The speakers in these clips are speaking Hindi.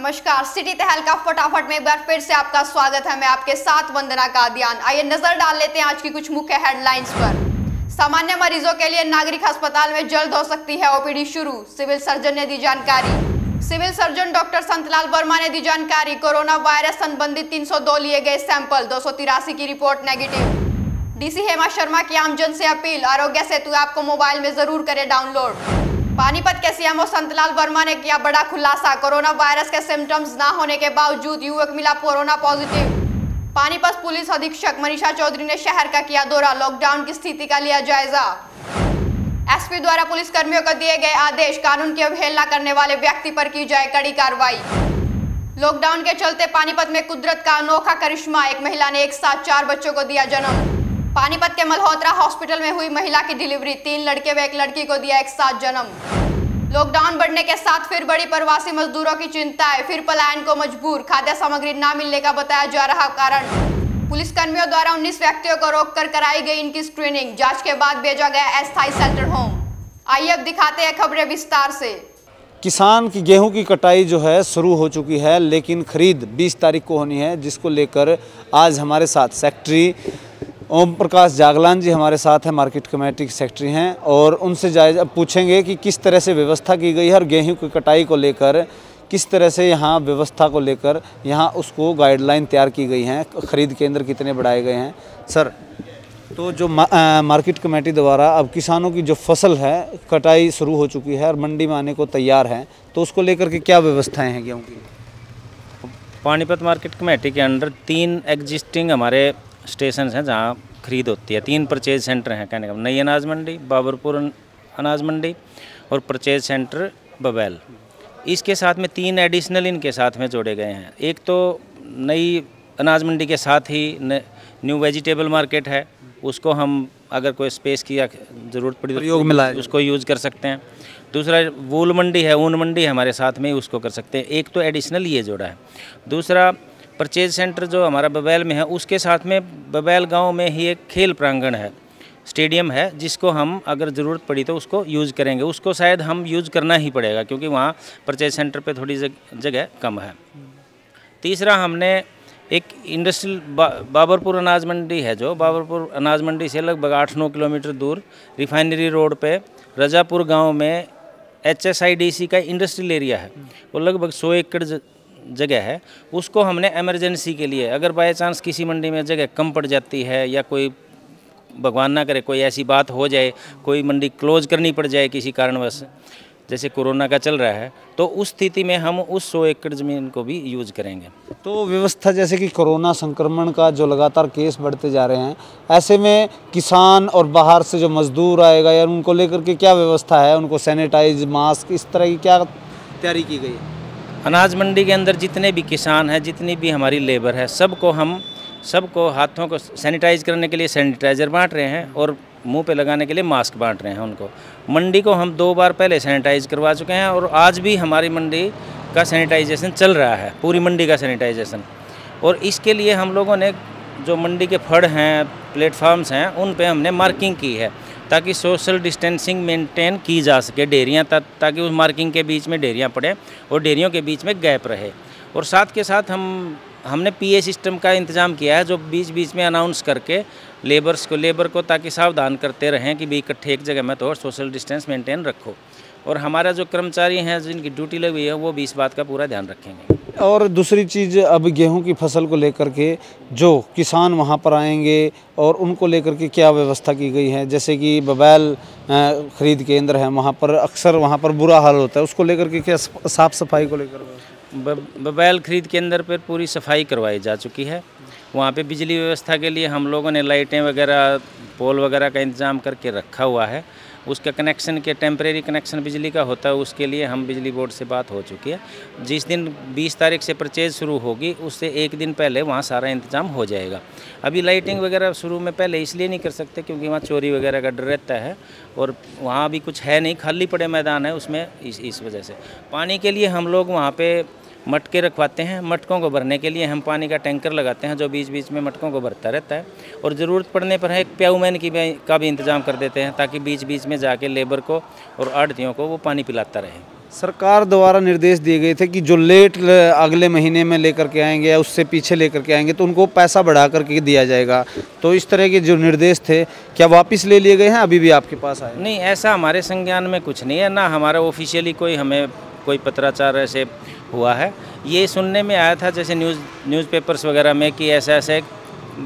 नमस्कार, सिटी तहल का फटाफट में एक बार फिर से आपका स्वागत है। मैं आपके साथ वंदना कादियान। आइए नजर डाल लेते हैं आज की कुछ मुख्य हेडलाइंस पर। सामान्य मरीजों के लिए नागरिक अस्पताल में जल्द हो सकती है ओपीडी शुरू, सिविल सर्जन ने दी जानकारी। Civil surgeon doctor Santlal Verma ने दी जानकारी। कोरोना वायरस संबंधित 302 लिए गए सैंपल, 283 की report negative. DC Hema Sharma की आमजन से अपील, आरोग्य सेतु ऐप को मोबाइल में जरूर करें डाउनलोड। पानीपत के सीएमओ संतलाल वर्मा ने किया बड़ा खुलासा, कोरोना वायरस के सिम्टम्स ना होने के बावजूद युवक मिला कोरोना पॉजिटिव। पानीपत पुलिस अधीक्षक मनीषा चौधरी ने शहर का किया दौरा, लॉकडाउन की स्थिति का लिया जायजा। एसपी द्वारा पुलिस कर्मियों को दिए गए आदेश, कानून की अवहेलना करने वाले व्यक्ति पर की जाए कड़ी कार्रवाई। लॉकडाउन के चलते पानीपत में कुदरत का अनोखा करिश्मा, एक महिला ने एक साथ 4 बच्चों को दिया जन्म। पानीपत के मल्होत्रा हॉस्पिटल में हुई महिला की डिलीवरी, 3 लड़के व 1 लड़की को दिया एक साथ जन्म। लॉकडाउन बढ़ने के साथ फिर बड़ी प्रवासी मजदूरों की चिंता है, फिर पलायन को मजबूर, खाद्य सामग्री ना मिलने का बताया जा रहा कारण। पुलिस कर्मियों द्वारा 19 व्यक्तियों को रोककर कराई गई इनकी स्क्रीनिंग, जांच के बाद भेजा गया अस्थायी शेल्टर होम। आइए अब दिखाते हैं खबरें विस्तार से। किसान की गेहूं की कटाई जो है शुरू हो चुकी है, लेकिन खरीद 20 तारीख को होनी है, जिसको लेकर आज हमारे साथ सेक्रेटरी ओम प्रकाश जागलान जी हमारे साथ हैं, मार्केट कमेटी के सेक्रेटरी हैं, और उनसे जायजा पूछेंगे कि किस तरह से व्यवस्था की गई है और गेहूं की कटाई को लेकर किस तरह से यहाँ व्यवस्था को लेकर यहाँ उसको गाइडलाइन तैयार की गई हैं, खरीद केंद्र कितने बढ़ाए गए हैं। सर, तो जो मार्केट कमेटी द्वारा अब किसानों की जो फसल है कटाई शुरू हो चुकी है और मंडी में आने को तैयार है, तो उसको लेकर के क्या व्यवस्थाएँ हैं गेहूँ की? पानीपत मार्केट कमेटी के अंडर 3 एग्जिस्टिंग हमारे स्टेशन हैं जहाँ खरीद होती है। 3 परचेज सेंटर हैं, कहने का नई अनाज मंडी, बाबरपुर अनाज मंडी और परचेज सेंटर बबैल। इसके साथ में 3 एडिशनल इनके साथ में जोड़े गए हैं। एक तो नई अनाज मंडी के साथ ही न्यू वेजिटेबल मार्केट है, उसको हम अगर कोई स्पेस की ज़रूरत पड़ी प्रयोग मिला है उसको यूज़ कर सकते हैं। दूसरा वूल मंडी है, ऊन मंडी हमारे साथ में उसको कर सकते हैं। एक तो एडिशनल ये जोड़ा है। दूसरा परचेज सेंटर जो हमारा बबैल में है, उसके साथ में बबैल गांव में ही एक खेल प्रांगण है, स्टेडियम है, जिसको हम अगर ज़रूरत पड़ी तो उसको यूज़ करेंगे। उसको शायद हम यूज़ करना ही पड़ेगा क्योंकि वहाँ परचेज सेंटर पे थोड़ी जगह कम है। तीसरा, हमने एक इंडस्ट्रियल बाबरपुर अनाज मंडी है, जो बाबरपुर अनाज मंडी से लगभग 8-9 किलोमीटर दूर रिफाइनरी रोड पे रजापुर गांव में HSIDC का इंडस्ट्रियल एरिया है, वो लगभग 100 एकड़ जगह है। उसको हमने इमरजेंसी के लिए, अगर बाय चांस किसी मंडी में जगह कम पड़ जाती है या कोई भगवान ना करे कोई ऐसी बात हो जाए, कोई मंडी क्लोज करनी पड़ जाए किसी कारणवश, जैसे कोरोना का चल रहा है, तो उस स्थिति में हम उस 100 एकड़ ज़मीन को भी यूज़ करेंगे। तो व्यवस्था जैसे कि कोरोना संक्रमण का जो लगातार केस बढ़ते जा रहे हैं, ऐसे में किसान और बाहर से जो मजदूर आएगा या उनको लेकर के क्या व्यवस्था है, उनको सैनिटाइज, मास्क, इस तरह की क्या तैयारी की गई है? अनाज मंडी के अंदर जितने भी किसान हैं, जितनी भी हमारी लेबर है, सबको हाथों को सैनिटाइज करने के लिए सैनिटाइज़र बांट रहे हैं और मुंह पे लगाने के लिए मास्क बांट रहे हैं उनको। मंडी को हम 2 बार पहले सैनिटाइज करवा चुके हैं और आज भी हमारी मंडी का सैनिटाइजेशन चल रहा है, पूरी मंडी का सैनिटाइजेशन। और इसके लिए हम लोगों ने जो मंडी के फड़ हैं, प्लेटफार्म्स हैं, उन पे हमने मार्किंग की है ताकि सोशल डिस्टेंसिंग मेंटेन की जा सके। डेयरियाँ ताकि उस मार्किंग के बीच में डेयरियाँ पड़े और डेयरियों के बीच में गैप रहे। और साथ के साथ हमने PA सिस्टम का इंतज़ाम किया है, जो बीच बीच में अनाउंस करके लेबर को ताकि सावधान करते रहें कि भाई इकट्ठे एक जगह में तो सोशल डिस्टेंस मेंटेन रखो। और हमारा जो कर्मचारी हैं जिनकी ड्यूटी लगी हुई है, वो भी इस बात का पूरा ध्यान रखेंगे। और दूसरी चीज़, अब गेहूं की फसल को लेकर के जो किसान वहां पर आएंगे और उनको लेकर के क्या व्यवस्था की गई है? जैसे कि बबैल खरीद केंद्र है, वहां पर अक्सर वहां पर बुरा हाल होता है, उसको लेकर के क्या साफ़ सफाई को लेकर? बबैल खरीद केंद्र पर पूरी सफाई करवाई जा चुकी है। वहाँ पे बिजली व्यवस्था के लिए हम लोगों ने लाइटें वगैरह, पोल वगैरह का इंतज़ाम करके रखा हुआ है। उसका कनेक्शन के टेम्परेरी कनेक्शन बिजली का होता है, उसके लिए हम बिजली बोर्ड से बात हो चुकी है। जिस दिन 20 तारीख से परचेज शुरू होगी, उससे 1 दिन पहले वहाँ सारा इंतजाम हो जाएगा। अभी लाइटिंग वगैरह शुरू में पहले इसलिए नहीं कर सकते क्योंकि वहाँ चोरी वगैरह का डर रहता है और वहाँ अभी कुछ है नहीं, खाली पड़े मैदान है उसमें, इस वजह से। पानी के लिए हम लोग वहाँ पर मटके रखवाते हैं। मटकों को भरने के लिए हम पानी का टैंकर लगाते हैं जो बीच बीच में मटकों को भरता रहता है। और ज़रूरत पड़ने पर एक प्याऊमैन का भी इंतज़ाम कर देते हैं ताकि बीच बीच में जाके लेबर को और आढ़तियों को वो पानी पिलाता रहे। सरकार द्वारा निर्देश दिए गए थे कि जो लेट अगले महीने में लेकर के आएंगे या उससे पीछे लेकर के आएंगे तो उनको पैसा बढ़ा करके दिया जाएगा। तो इस तरह के जो निर्देश थे क्या वापस ले लिए गए हैं, अभी भी आपके पास आए? नहीं, ऐसा हमारे संज्ञान में कुछ नहीं है, ना हमारा ऑफिशियली हमें कोई पत्राचार ऐसे हुआ है। ये सुनने में आया था जैसे न्यूज़पेपर्स वगैरह में कि ऐसा ऐसा एक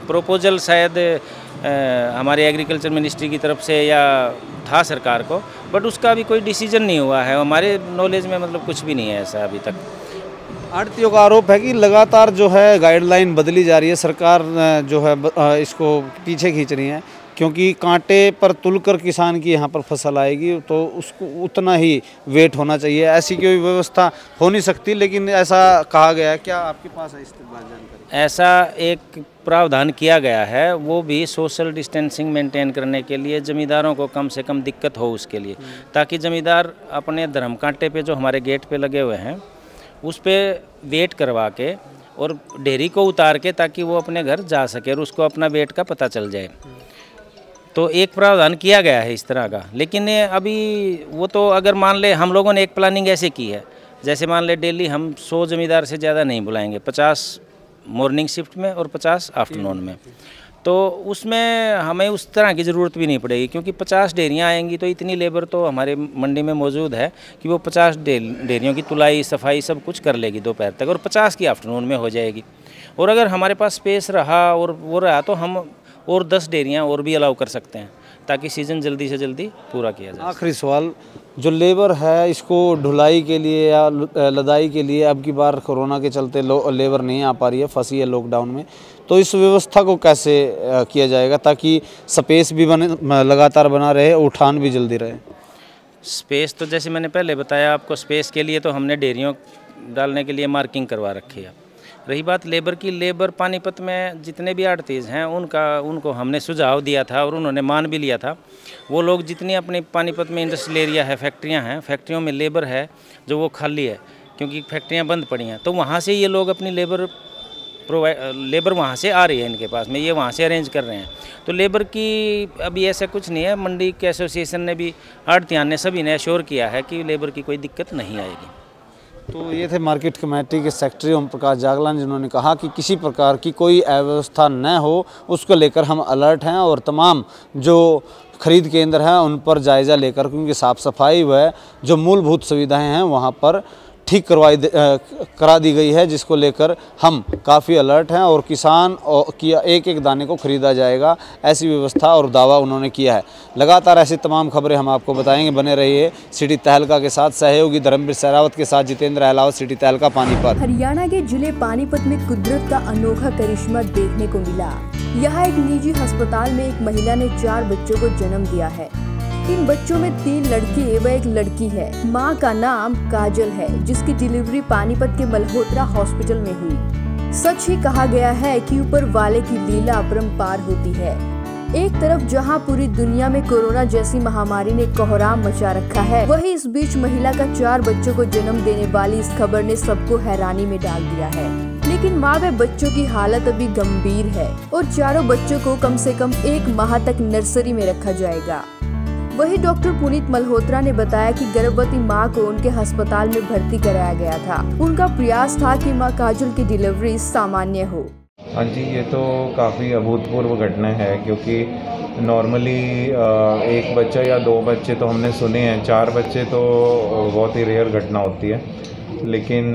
प्रपोजल शायद हमारे एग्रीकल्चर मिनिस्ट्री की तरफ से या था सरकार को, बट उसका अभी कोई डिसीजन नहीं हुआ है हमारे नॉलेज में, मतलब कुछ भी नहीं है ऐसा अभी तक। आड़तियों का आरोप है कि लगातार जो है गाइडलाइन बदली जा रही है, सरकार जो है इसको पीछे खींच रही है, क्योंकि कांटे पर तुलकर किसान की यहाँ पर फसल आएगी तो उसको उतना ही वेट होना चाहिए। ऐसी कोई व्यवस्था हो नहीं सकती, लेकिन ऐसा कहा गया है। क्या आपके पास है इस बारे में जानकारी? ऐसा एक प्रावधान किया गया है, वो भी सोशल डिस्टेंसिंग मेंटेन करने के लिए, जमींदारों को कम से कम दिक्कत हो उसके लिए, ताकि जमींदार अपने धर्म कांटे पे जो हमारे गेट पे लगे हुए हैं उस पर वेट करवा के और डेयरी को उतार के ताकि वो अपने घर जा सके और उसको अपना वेट का पता चल जाए। तो एक प्रावधान किया गया है इस तरह का, लेकिन अभी वो तो अगर मान ले हम लोगों ने एक प्लानिंग ऐसे की है, जैसे मान ले डेली हम 100 जमींदार से ज़्यादा नहीं बुलाएंगे, 50 मॉर्निंग शिफ्ट में और 50 आफ्टरनून में, तो उसमें हमें उस तरह की ज़रूरत भी नहीं पड़ेगी, क्योंकि 50 डेयरियाँ आएंगी तो इतनी लेबर तो हमारे मंडी में मौजूद है कि वो 50 डेयरियों की तुलाई सफाई सब कुछ कर लेगी दोपहर तक, और 50 की आफ्टरनून में हो जाएगी। और अगर हमारे पास स्पेस रहा और वो रहा तो हम और 10 डेयरियाँ और भी अलाउ कर सकते हैं, ताकि सीज़न जल्दी से जल्दी पूरा किया जाए। आखिरी सवाल, जो लेबर है इसको ढुलाई के लिए या लदाई के लिए अब की बार कोरोना के चलते लेबर नहीं आ पा रही है, फंसी है लॉकडाउन में, तो इस व्यवस्था को कैसे किया जाएगा ताकि स्पेस भी लगातार बना रहे, उठान भी जल्दी रहे? स्पेस तो जैसे मैंने पहले बताया आपको, स्पेस के लिए तो हमने डेयरियों डालने के लिए मार्किंग करवा रखी है। रही बात लेबर की, लेबर पानीपत में जितने भी आड़तीज़ हैं उनको हमने सुझाव दिया था और उन्होंने मान भी लिया था। वो लोग जितनी अपनी पानीपत में इंडस्ट्रियल एरिया है, फैक्ट्रियां हैं, फैक्ट्रियों में लेबर है जो वो खाली है क्योंकि फैक्ट्रियां बंद पड़ी हैं, तो वहाँ से ये लोग अपनी लेबर वहाँ से आ रही है इनके पास में, ये वहाँ से अरेंज कर रहे हैं। तो लेबर की अभी ऐसा कुछ नहीं है, मंडी के एसोसिएशन ने भी, आड़तियान ने, सभी ने एश्योर किया है कि लेबर की कोई दिक्कत नहीं आएगी। तो ये थे मार्केट कमेटी के सेक्रेटरी ओम प्रकाश जागलान, जिन्होंने कहा कि किसी प्रकार की कोई अव्यवस्था न हो उसको लेकर हम अलर्ट हैं और तमाम जो खरीद केंद्र हैं उन पर जायज़ा लेकर, क्योंकि साफ़ सफाई व जो मूलभूत सुविधाएं हैं वहाँ पर ठीक करा दी गई है, जिसको लेकर हम काफ़ी अलर्ट हैं और किसान की एक एक दाने को ख़रीदा जाएगा, ऐसी व्यवस्था और दावा उन्होंने किया है। लगातार ऐसी तमाम खबरें हम आपको बताएंगे, बने रहिए सिटी तहलका के साथ। सहयोगी धर्मवीर सहरावत के साथ जितेंद्र अहलावत, सिटी तहलका, पानीपत। हरियाणा के जिले पानीपत में कुदरत का अनोखा करिश्मा देखने को मिला। यहाँ एक निजी अस्पताल में एक महिला ने 4 बच्चों को जन्म दिया है। इन बच्चों में 3 लड़के व 1 लड़की है। मां का नाम काजल है, जिसकी डिलीवरी पानीपत के मल्होत्रा हॉस्पिटल में हुई। सच ही कहा गया है कि ऊपर वाले की लीला अपरंपार होती है। एक तरफ जहां पूरी दुनिया में कोरोना जैसी महामारी ने कोहराम मचा रखा है, वहीं इस बीच महिला का 4 बच्चों को जन्म देने वाली इस खबर ने सबको हैरानी में डाल दिया है। लेकिन माँ व बच्चों की हालत अभी गंभीर है और चारों बच्चों को कम से कम 1 माह तक नर्सरी में रखा जाएगा। वहीं डॉक्टर पुनीत मल्होत्रा ने बताया कि गर्भवती मां को उनके अस्पताल में भर्ती कराया गया था। उनका प्रयास था कि मां काजल की डिलीवरी सामान्य हो। हाँ जी, ये तो काफ़ी अभूतपूर्व घटना है, क्योंकि नॉर्मली 1 बच्चा या 2 बच्चे तो हमने सुने हैं, 4 बच्चे तो बहुत ही रेयर घटना होती है, लेकिन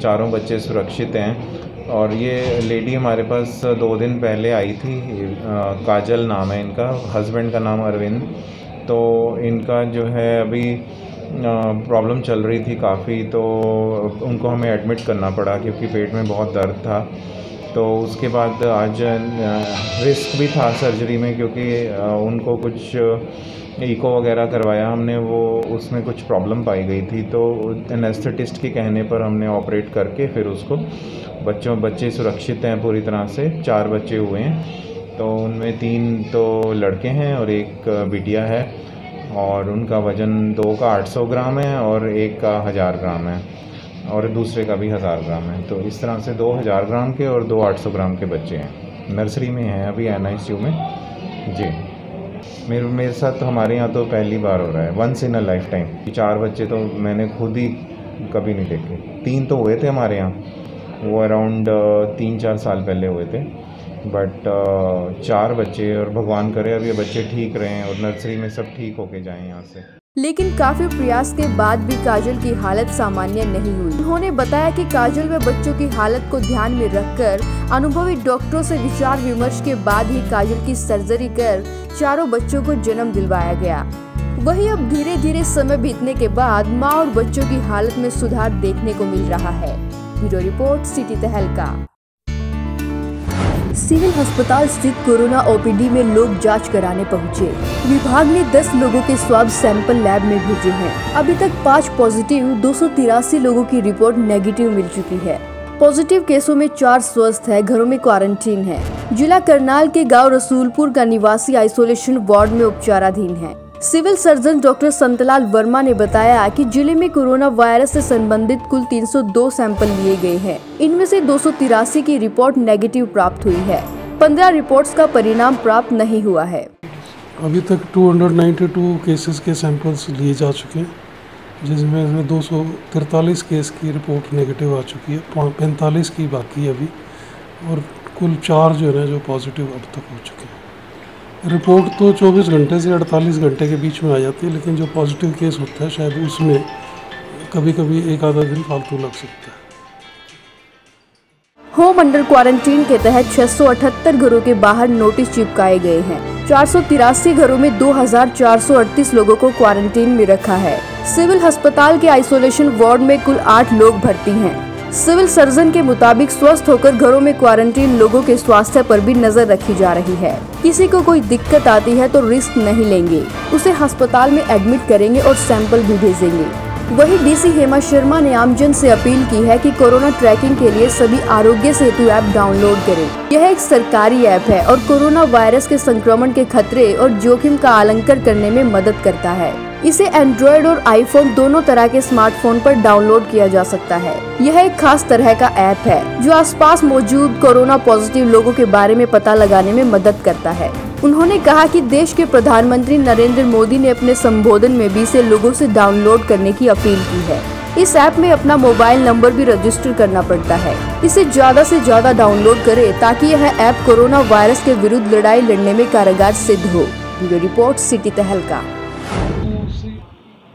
चारों बच्चे सुरक्षित हैं। और ये लेडी हमारे पास 2 दिन पहले आई थी, काजल नाम है इनका, हस्बैंड का नाम अरविंद। तो इनका जो है अभी प्रॉब्लम चल रही थी काफ़ी, तो उनको हमें एडमिट करना पड़ा क्योंकि पेट में बहुत दर्द था। तो उसके बाद आज रिस्क भी था सर्जरी में, क्योंकि उनको कुछ इको वगैरह करवाया हमने, वो उसमें कुछ प्रॉब्लम पाई गई थी। तो एनेस्थेटिस्ट के कहने पर हमने ऑपरेट करके फिर उसको बच्चे सुरक्षित हैं पूरी तरह से। 4 बच्चे हुए हैं, तो उनमें 3 तो लड़के हैं और 1 बिटिया है, और उनका वज़न 2 का 800 ग्राम है और 1 का 1000 ग्राम है और दूसरे का भी 1000 ग्राम है। तो इस तरह से 2 1000 ग्राम के और 2 800 ग्राम के बच्चे हैं। नर्सरी में हैं अभी, NICU में जी। मेरे साथ तो हमारे यहाँ तो पहली बार हो रहा है, once in a lifetime. 4 बच्चे तो मैंने खुद ही कभी नहीं देखे। 3 तो हुए थे हमारे यहाँ, वो अराउंड 3-4 साल पहले हुए थे, बट 4 बच्चे, और भगवान करे अब ये बच्चे ठीक रहें और नर्सरी में सब ठीक होके जाएं यहाँ से। लेकिन काफी प्रयास के बाद भी काजल की हालत सामान्य नहीं हुई। उन्होंने बताया कि काजल व बच्चों की हालत को ध्यान में रखकर अनुभवी डॉक्टरों से विचार विमर्श के बाद ही काजल की सर्जरी कर चारों बच्चों को जन्म दिलवाया गया। वहीं अब धीरे धीरे समय बीतने के बाद मां और बच्चों की हालत में सुधार देखने को मिल रहा है। ब्यूरो रिपोर्ट, सिटी तहलका। सिविल अस्पताल स्थित कोरोना ओपीडी में लोग जांच कराने पहुंचे। विभाग ने 10 लोगों के स्वाब सैंपल लैब में भेजे हैं। अभी तक 5 पॉजिटिव, 283 लोगों की रिपोर्ट नेगेटिव मिल चुकी है। पॉजिटिव केसों में 4 स्वस्थ है, घरों में क्वारंटीन है। जिला करनाल के गांव रसूलपुर का निवासी आइसोलेशन वार्ड में उपचाराधीन है। Civil surgeon doctor Santlal Verma ने बताया कि जिले में कोरोना वायरस से संबंधित कुल 302 सैंपल लिए गए हैं। इनमें से 283 की रिपोर्ट नेगेटिव प्राप्त हुई है। 15 रिपोर्ट्स का परिणाम प्राप्त नहीं हुआ है। अभी तक 292 केसेस के सैंपल्स लिए जा चुके हैं, जिसमें 243 केस की रिपोर्ट नेगेटिव आ चुकी है, 45 की बाकी है अभी, और कुल 4 जो है ना जो पॉजिटिव अब तक हो चुके हैं। रिपोर्ट तो 24 घंटे से 48 घंटे के बीच में आ जाती है, लेकिन जो पॉजिटिव केस होता है शायद उसमें कभी कभी 1 आधा दिन फालतू लग सकता है। होम अंडर क्वारंटीन के तहत 678 घरों के बाहर नोटिस चिपकाए गए हैं। 483 घरों में 2438 लोगों को क्वारंटीन में रखा है। सिविल अस्पताल के आइसोलेशन वार्ड में कुल 8 लोग भर्ती हैं। सिविल सर्जन के मुताबिक स्वस्थ होकर घरों में क्वारंटीन लोगों के स्वास्थ्य पर भी नजर रखी जा रही है। किसी को कोई दिक्कत आती है तो रिस्क नहीं लेंगे, उसे अस्पताल में एडमिट करेंगे और सैंपल भी भेजेंगे। वहीं डीसी हेमा शर्मा ने आमजन से अपील की है कि कोरोना ट्रैकिंग के लिए सभी आरोग्य सेतु ऐप डाउनलोड करें। यह एक सरकारी ऐप है और कोरोना वायरस के संक्रमण के खतरे और जोखिम का आकलन करने में मदद करता है। इसे एंड्रॉयड और आईफोन दोनों तरह के स्मार्टफोन पर डाउनलोड किया जा सकता है। यह एक खास तरह का ऐप है जो आसपास मौजूद कोरोना पॉजिटिव लोगों के बारे में पता लगाने में मदद करता है। उन्होंने कहा कि देश के प्रधानमंत्री नरेंद्र मोदी ने अपने संबोधन में भी इसे लोगों से डाउनलोड करने की अपील की है। इस ऐप में अपना मोबाइल नंबर भी रजिस्टर करना पड़ता है। इसे ज्यादा से ज्यादा डाउनलोड करें ताकि यह ऐप कोरोना वायरस के विरुद्ध लड़ाई लड़ने में कारगर सिद्ध हो। ब्यूरो रिपोर्ट, सिटी तहलका।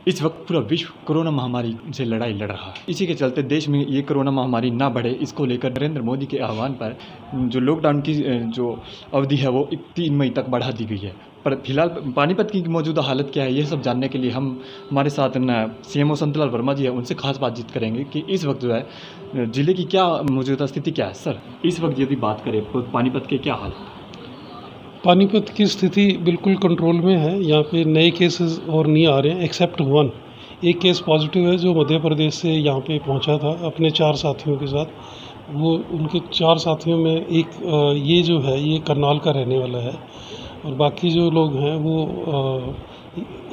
इस वक्त पूरा विश्व कोरोना महामारी से लड़ाई लड़ रहा है। इसी के चलते देश में ये कोरोना महामारी ना बढ़े, इसको लेकर नरेंद्र मोदी के आह्वान पर जो लॉकडाउन की जो अवधि है वो 3 मई तक बढ़ा दी गई है। पर फिलहाल पानीपत की मौजूदा हालत क्या है, ये सब जानने के लिए हमारे साथ CMO संतलाल वर्मा जी है, उनसे खास बातचीत करेंगे कि इस वक्त जो है जिले की क्या मौजूदा स्थिति क्या है। सर, इस वक्त यदि बात करें तो पानीपत के क्या हाल है? पानीपत की स्थिति बिल्कुल कंट्रोल में है। यहाँ पे नए केसेस और नहीं आ रहे हैं, एक्सेप्ट 1। एक केस पॉजिटिव है जो मध्य प्रदेश से यहाँ पे पहुँचा था अपने 4 साथियों के साथ। वो उनके 4 साथियों में एक ये जो है ये करनाल का रहने वाला है, और बाकी जो लोग हैं वो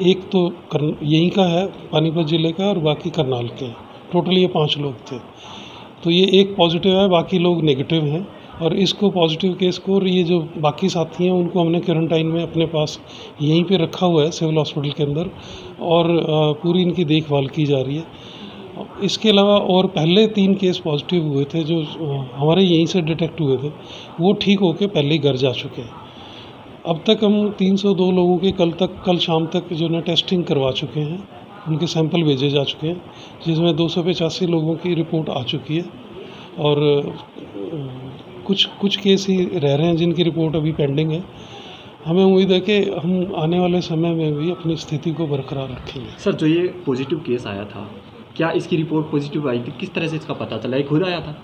एक तो यहीं का है पानीपत ज़िले का और बाकी करनाल के। टोटल ये 5 लोग थे। तो ये एक पॉजिटिव है, बाकी लोग नेगेटिव हैं। और इसको पॉजिटिव केस को और ये जो बाकी साथी हैं उनको हमने क्वारंटाइन में अपने पास यहीं पे रखा हुआ है सिविल हॉस्पिटल के अंदर, और पूरी इनकी देखभाल की जा रही है। इसके अलावा और पहले 3 केस पॉजिटिव हुए थे जो हमारे यहीं से डिटेक्ट हुए थे, वो ठीक होके पहले ही घर जा चुके हैं। अब तक हम 302 लोगों के कल शाम तक जो है टेस्टिंग करवा चुके हैं, उनके सैंपल भेजे जा चुके हैं, जिसमें 285 लोगों की रिपोर्ट आ चुकी है। और कुछ केस ही रह रहे हैं जिनकी रिपोर्ट अभी पेंडिंग है। हमें उम्मीद है कि हम आने वाले समय में भी अपनी स्थिति को बरकरार रखेंगे। सर, जो ये पॉजिटिव केस आया था, क्या इसकी रिपोर्ट पॉजिटिव आई थी? किस तरह से इसका पता चला? ये खुद आया था?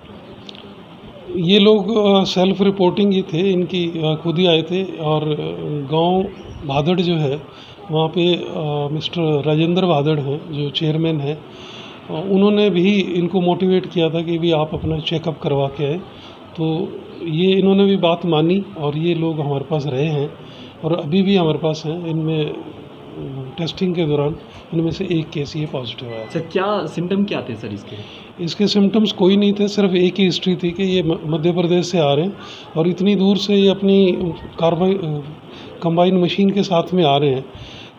ये लोग सेल्फ रिपोर्टिंग ही थे, इनकी खुद ही आए थे। और गांव भादड़ जो है वहाँ पे मिस्टर राजेंद्र भादड़ हैं जो चेयरमैन हैं, उन्होंने भी इनको मोटिवेट किया था कि भी आप अपना चेकअप करवा के आए। तो ये इन्होंने भी बात मानी और ये लोग हमारे पास रहे हैं और अभी भी हमारे पास हैं। इनमें टेस्टिंग के दौरान इनमें से एक केस ये पॉजिटिव आया। सर, क्या सिम्टम क्या थे सर इसके? इसके सिम्टम्स कोई नहीं थे, सिर्फ एक ही हिस्ट्री थी कि ये मध्य प्रदेश से आ रहे हैं और इतनी दूर से ये अपनी कंबाइन मशीन के साथ में आ रहे हैं,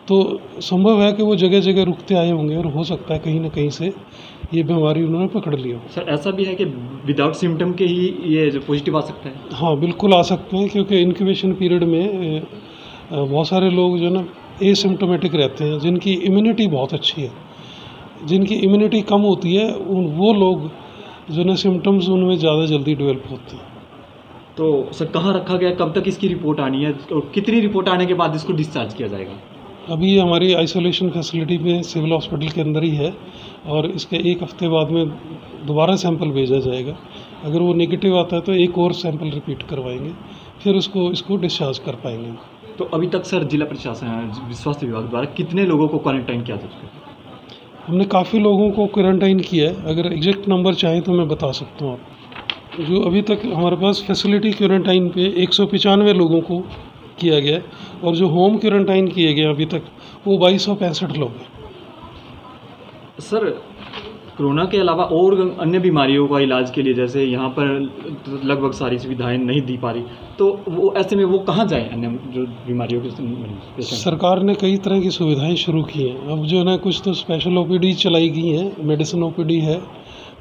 तो संभव है कि वो जगह जगह रुकते आए होंगे और हो सकता है कहीं ना कहीं से ये बीमारी उन्होंने पकड़ ली हो। सर ऐसा भी है कि विदाउट सिम्टम के ही ये जो पॉजिटिव आ सकता है? हाँ बिल्कुल आ सकते हैं, क्योंकि इनक्यूबेशन पीरियड में बहुत सारे लोग जो ना एसिम्टोमेटिक रहते हैं, जिनकी इम्यूनिटी बहुत अच्छी है। जिनकी इम्यूनिटी कम होती है वो लोग जो ना सिम्टम्स उनमें ज़्यादा जल्दी डेवलप होते हैं। तो सर कहाँ रखा गया, कब तक इसकी रिपोर्ट आनी है और कितनी रिपोर्ट आने के बाद इसको डिस्चार्ज किया जाएगा? अभी हमारी आइसोलेशन फैसिलिटी में सिविल हॉस्पिटल के अंदर ही है और इसके एक हफ्ते बाद में दोबारा सैंपल भेजा जाएगा। अगर वो नेगेटिव आता है तो एक और सैंपल रिपीट करवाएंगे, फिर इसको डिस्चार्ज कर पाएंगे। तो अभी तक सर जिला प्रशासन स्वास्थ्य विभाग द्वारा कितने लोगों को क्वारंटाइन किया जा चुका है? हमने काफ़ी लोगों को क्वारंटाइन किया है। अगर एग्जैक्ट नंबर चाहें तो मैं बता सकता हूँ आपको। जो अभी तक हमारे पास फैसिलिटी क्वारंटाइन पे 195 लोगों को किया गया है और जो होम क्वारंटाइन किए गए अभी तक वो 2265 लोग हैं। सर कोरोना के अलावा और अन्य बीमारियों का इलाज के लिए जैसे यहाँ पर लगभग सारी सुविधाएं नहीं दी पा रही, तो वो ऐसे में वो कहाँ जाएं अन्य जो बीमारियों के? सरकार ने कई तरह की सुविधाएं शुरू की हैं। अब जो है ना कुछ तो स्पेशल ओपीडी चलाई गई हैं, मेडिसिन ओपीडी है,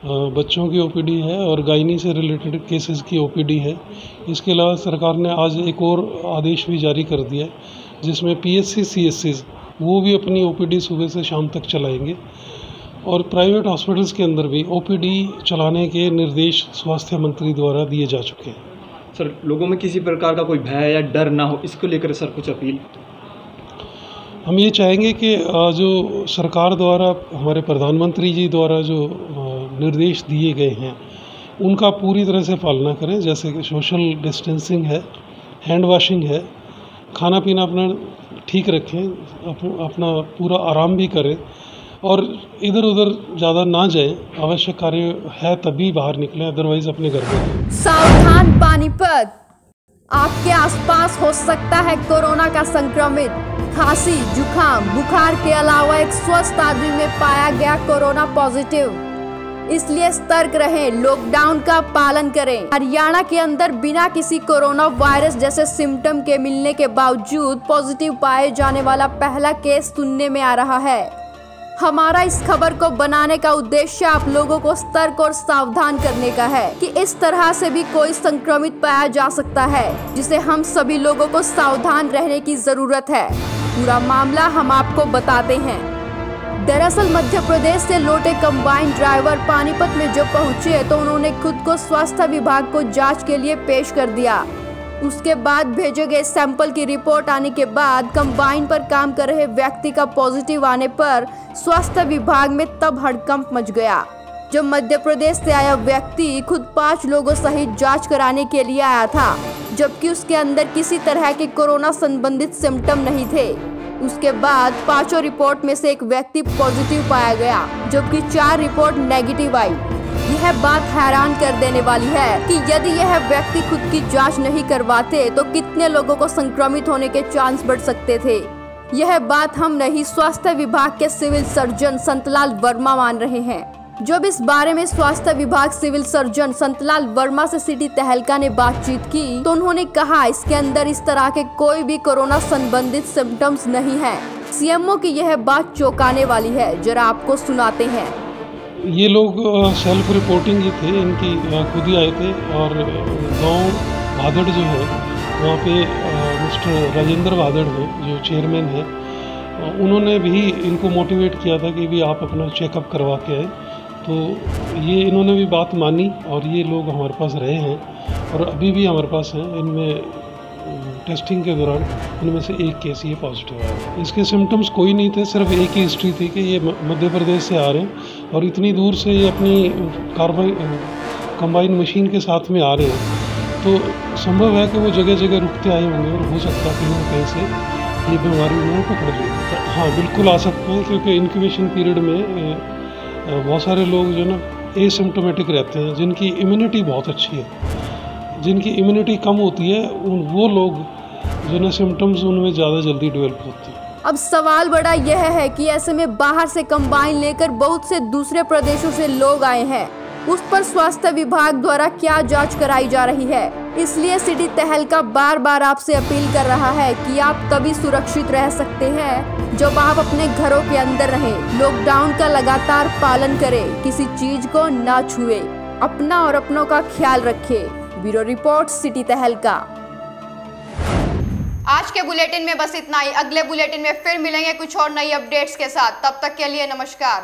बच्चों की ओपीडी है और गायनी से रिलेटेड केसेस की ओपीडी है। इसके अलावा सरकार ने आज एक और आदेश भी जारी कर दिया है जिसमें PSC CSCs वो भी अपनी ओपीडी सुबह से शाम तक चलाएंगे और प्राइवेट हॉस्पिटल्स के अंदर भी ओपीडी चलाने के निर्देश स्वास्थ्य मंत्री द्वारा दिए जा चुके हैं। सर लोगों में किसी प्रकार का कोई भय या डर ना हो, इसको लेकर सर कुछ अपील? हम ये चाहेंगे कि जो सरकार द्वारा हमारे प्रधानमंत्री जी द्वारा जो निर्देश दिए गए हैं उनका पूरी तरह से पालना करें, जैसे कि सोशल डिस्टेंसिंग है, हैंड वॉशिंग है, खाना पीना अपना ठीक रखें, अपना पूरा आराम भी करें और इधर उधर ज़्यादा ना जाएं। आवश्यक कार्य है तभी बाहर निकलें, अदरवाइज अपने घर में। सावधान पानीपत, आपके आसपास हो सकता है कोरोना का संक्रमित। खांसी, जुकाम, बुखार के अलावा एक स्वस्थ आदमी में पाया गया कोरोना पॉजिटिव। इसलिए सतर्क रहें, लॉकडाउन का पालन करें। हरियाणा के अंदर बिना किसी कोरोना वायरस जैसे सिम्टम के मिलने के बावजूद पॉजिटिव पाए जाने वाला पहला केस सुनने में आ रहा है। हमारा इस खबर को बनाने का उद्देश्य आप लोगों को सतर्क और सावधान करने का है कि इस तरह से भी कोई संक्रमित पाया जा सकता है, जिसे हम सभी लोगों को सावधान रहने की जरूरत है। पूरा मामला हम आपको बताते हैं। दरअसल मध्य प्रदेश से लौटे कंबाइन ड्राइवर पानीपत में जब पहुंचे तो उन्होंने खुद को स्वास्थ्य विभाग को जांच के लिए पेश कर दिया। उसके बाद भेजे गए सैंपल की रिपोर्ट आने के बाद कंबाइन पर काम कर रहे व्यक्ति का पॉजिटिव आने पर स्वास्थ्य विभाग में तब हड़कंप मच गया। जब मध्य प्रदेश से आया व्यक्ति खुद 5 लोगों सहित जांच कराने के लिए आया था, जबकि उसके अंदर किसी तरह के कोरोना संबंधित सिम्टम नहीं थे। उसके बाद 5 रिपोर्ट में से एक व्यक्ति पॉजिटिव पाया गया, जबकि 4 रिपोर्ट नेगेटिव आई। यह बात हैरान कर देने वाली है कि यदि यह व्यक्ति खुद की जांच नहीं करवाते तो कितने लोगों को संक्रमित होने के चांस बढ़ सकते थे। यह बात हम नहीं, स्वास्थ्य विभाग के सिविल सर्जन संतलाल वर्मा मान रहे हैं। जब इस बारे में स्वास्थ्य विभाग सिविल सर्जन संतलाल वर्मा से सिटी तहलका ने बातचीत की तो उन्होंने कहा इसके अंदर इस तरह के कोई भी कोरोना संबंधित सिम्टम्स नहीं है। CMO की यह बात चौंकाने वाली है, जरा आपको सुनाते हैं। ये लोग सेल्फ रिपोर्टिंग ही थे, इनकी खुद ही आए थे और गांव भादड़ जो है वहाँ पे मिस्टर राजेंद्र भादड़ है जो चेयरमैन है, उन्होंने भी इनको मोटिवेट किया था कि भी आप अपना चेकअप करवा के आए। तो ये इन्होंने भी बात मानी और ये लोग हमारे पास रहे हैं और अभी भी हमारे पास हैं। इनमें टेस्टिंग के दौरान इनमें से एक केस ये पॉजिटिव आया। इसके सिम्टम्स कोई नहीं थे, सिर्फ एक ही हिस्ट्री थी कि ये मध्य प्रदेश से आ रहे हैं और इतनी दूर से ये अपनी कंबाइन मशीन के साथ में आ रहे हैं। तो संभव है कि वो जगह जगह रुकते आए होंगे और हो सकता है कहीं ना कहीं से ये बीमारी उन्होंने पकड़ ली। हाँ बिल्कुल आ सकते हैं, क्योंकि इनक्यूबेशन पीरियड में बहुत सारे लोग जो ना एसिम्टोमेटिक रहते हैं, जिनकी इम्यूनिटी बहुत अच्छी है। जिनकी इम्यूनिटी कम होती है वो लोग जो ना सिम्टम्स उनमें ज़्यादा जल्दी डेवलप होते हैं। अब सवाल बड़ा यह है कि ऐसे में बाहर से कंबाइन लेकर बहुत से दूसरे प्रदेशों से लोग आए हैं, उस पर स्वास्थ्य विभाग द्वारा क्या जांच कराई जा रही है? इसलिए सिटी तहलका बार बार आपसे अपील कर रहा है कि आप तभी सुरक्षित रह सकते हैं जब आप अपने घरों के अंदर रहें, लॉकडाउन का लगातार पालन करें, किसी चीज को ना छुए, अपना और अपनों का ख्याल रखें। ब्यूरो रिपोर्ट, सिटी तहलका। आज के बुलेटिन में बस इतना ही। अगले बुलेटिन में फिर मिलेंगे कुछ और नई अपडेट्स के साथ। तब तक के लिए नमस्कार।